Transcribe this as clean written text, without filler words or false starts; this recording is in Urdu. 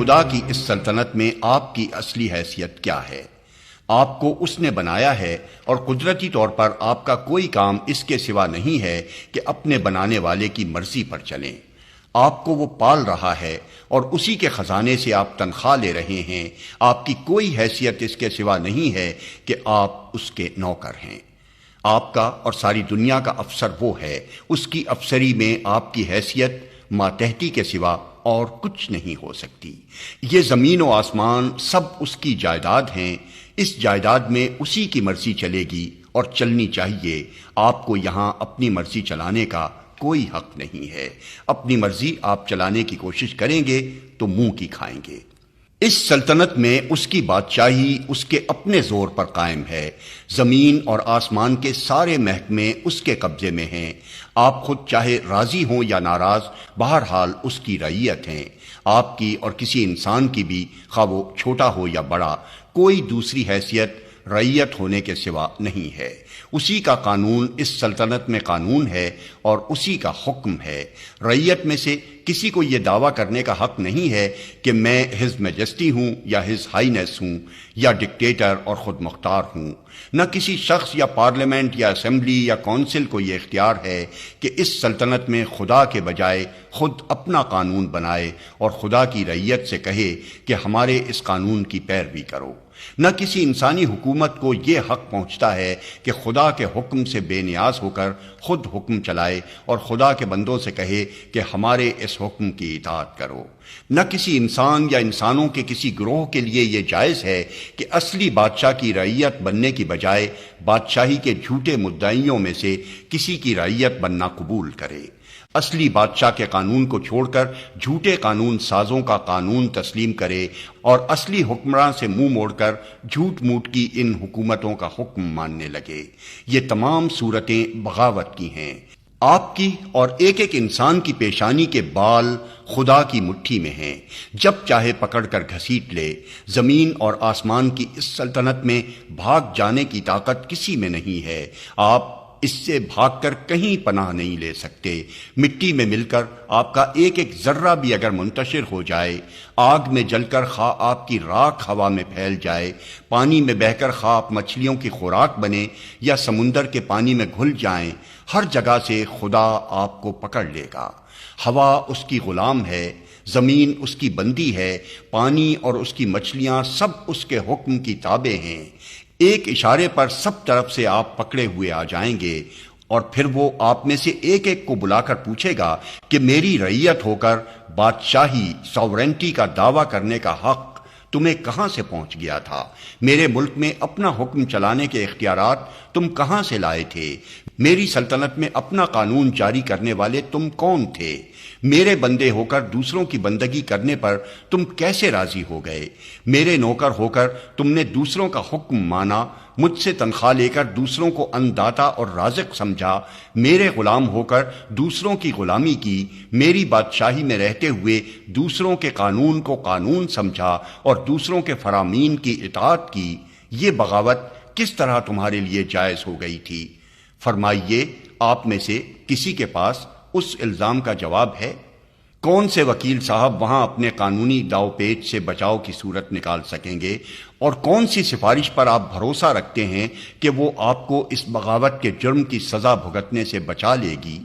خدا کی اس سلطنت میں آپ کی اصلی حیثیت کیا ہے؟ آپ کو اس نے بنایا ہے اور قدرتی طور پر آپ کا کوئی کام اس کے سوا نہیں ہے کہ اپنے بنانے والے کی مرضی پر چلیں۔ آپ کو وہ پال رہا ہے اور اسی کے خزانے سے آپ تنخواہ لے رہے ہیں۔ آپ کی کوئی حیثیت اس کے سوا نہیں ہے کہ آپ اس کے نوکر ہیں۔ آپ کا اور ساری دنیا کا افسر وہ ہے، اس کی افسری میں آپ کی حیثیت ماتحتی کے سوا اور کچھ نہیں ہو سکتی۔ یہ زمین و آسمان سب اس کی جائیداد ہیں، اس جائیداد میں اسی کی مرضی چلے گی اور چلنی چاہیے۔ آپ کو یہاں اپنی مرضی چلانے کا کوئی حق نہیں ہے۔ اپنی مرضی آپ چلانے کی کوشش کریں گے تو منہ کی کھائیں گے۔ اس سلطنت میں اس کی بادشاہی اس کے اپنے زور پر قائم ہے۔ زمین اور آسمان کے سارے محکمے اس کے قبضے میں ہیں۔ آپ خود چاہے راضی ہوں یا ناراض، بہرحال اس کی رعیت ہیں۔ آپ کی اور کسی انسان کی بھی، خواہ وہ چھوٹا ہو یا بڑا، کوئی دوسری حیثیت رعیت ہونے کے سوا نہیں ہے۔ اسی کا قانون اس سلطنت میں قانون ہے اور اسی کا حکم ہے۔ رعیت میں سے کسی کو یہ دعویٰ کرنے کا حق نہیں ہے کہ میں ہز میجسٹی ہوں یا ہز ہائینس ہوں یا ڈکٹیٹر اور خود مختار ہوں۔ نہ کسی شخص یا پارلیمنٹ یا اسمبلی یا کونسل کو یہ اختیار ہے کہ اس سلطنت میں خدا کے بجائے خود اپنا قانون بنائے اور خدا کی رعیت سے کہے کہ ہمارے اس قانون کی پیروی کرو۔ نہ کسی انسانی حکومت کو یہ حق پہنچتا ہے کہ خدا کے حکم سے بے نیاز ہو کر خود حکم چلائے اور خدا کے بندوں سے کہے کہ ہمارے اس حکم کی اطاعت کرو۔ نہ کسی انسان یا انسانوں کے کسی گروہ کے لیے یہ جائز ہے کہ اصلی بادشاہ کی رعیت بننے کی بجائے بادشاہی کے جھوٹے مدعیوں میں سے کسی کی رعیت بننا قبول کرے۔ اصلی بادشاہ کے قانون کو چھوڑ کر جھوٹے قانون سازوں کا قانون تسلیم کرے اور اصلی حکمراں سے منہ موڑ کر جھوٹ موٹ کی ان حکومتوں کا حکم ماننے لگے۔ یہ تمام صورتیں بغاوت کی ہیں۔ آپ کی اور ایک ایک انسان کی پیشانی کے بال خدا کی مٹھی میں ہیں، جب چاہے پکڑ کر گھسیٹ لے۔ زمین اور آسمان کی اس سلطنت میں بھاگ جانے کی طاقت کسی میں نہیں ہے۔ آپ اس سے بھاگ کر کہیں پناہ نہیں لے سکتے۔ مٹی میں مل کر آپ کا ایک ایک ذرہ بھی اگر منتشر ہو جائے، آگ میں جل کر خواہ آپ کی راکھ ہوا میں پھیل جائے، پانی میں بہہ کر خواہ آپ مچھلیوں کی خوراک بنے یا سمندر کے پانی میں گھل جائیں، ہر جگہ سے خدا آپ کو پکڑ لے گا۔ ہوا اس کی غلام ہے، زمین اس کی بندی ہے، پانی اور اس کی مچھلیاں سب اس کے حکم کی تابع ہیں۔ ایک اشارے پر سب طرف سے آپ پکڑے ہوئے آ جائیں گے اور پھر وہ آپ میں سے ایک ایک کو بلا کر پوچھے گا کہ میری رعیت ہو کر بادشاہی ساورنٹی کا دعویٰ کرنے کا حق تمہیں کہاں سے پہنچ گیا تھا؟ میرے ملک میں اپنا حکم چلانے کے اختیارات تم کہاں سے لائے تھے؟ میری سلطنت میں اپنا قانون جاری کرنے والے تم کون تھے؟ میرے بندے ہو کر دوسروں کی بندگی کرنے پر تم کیسے راضی ہو گئے؟ میرے نوکر ہو کر تم نے دوسروں کا حکم مانا، مجھ سے تنخواہ لے کر دوسروں کو انداتا اور رازق سمجھا، میرے غلام ہو کر دوسروں کی غلامی کی، میری بادشاہی میں رہتے ہوئے دوسروں کے قانون کو قانون سمجھا اور دوسروں کے فرامین کی اطاعت کی۔ یہ بغاوت کس طرح تمہارے لیے جائز ہو گئی تھی؟ فرمائیے، آپ میں سے کسی کے پاس اس الزام کا جواب ہے؟ کون سے وکیل صاحب وہاں اپنے قانونی داؤ پیچ سے بچاؤ کی صورت نکال سکیں گے؟ اور کون سی سفارش پر آپ بھروسہ رکھتے ہیں کہ وہ آپ کو اس بغاوت کے جرم کی سزا بھگتنے سے بچا لے گی؟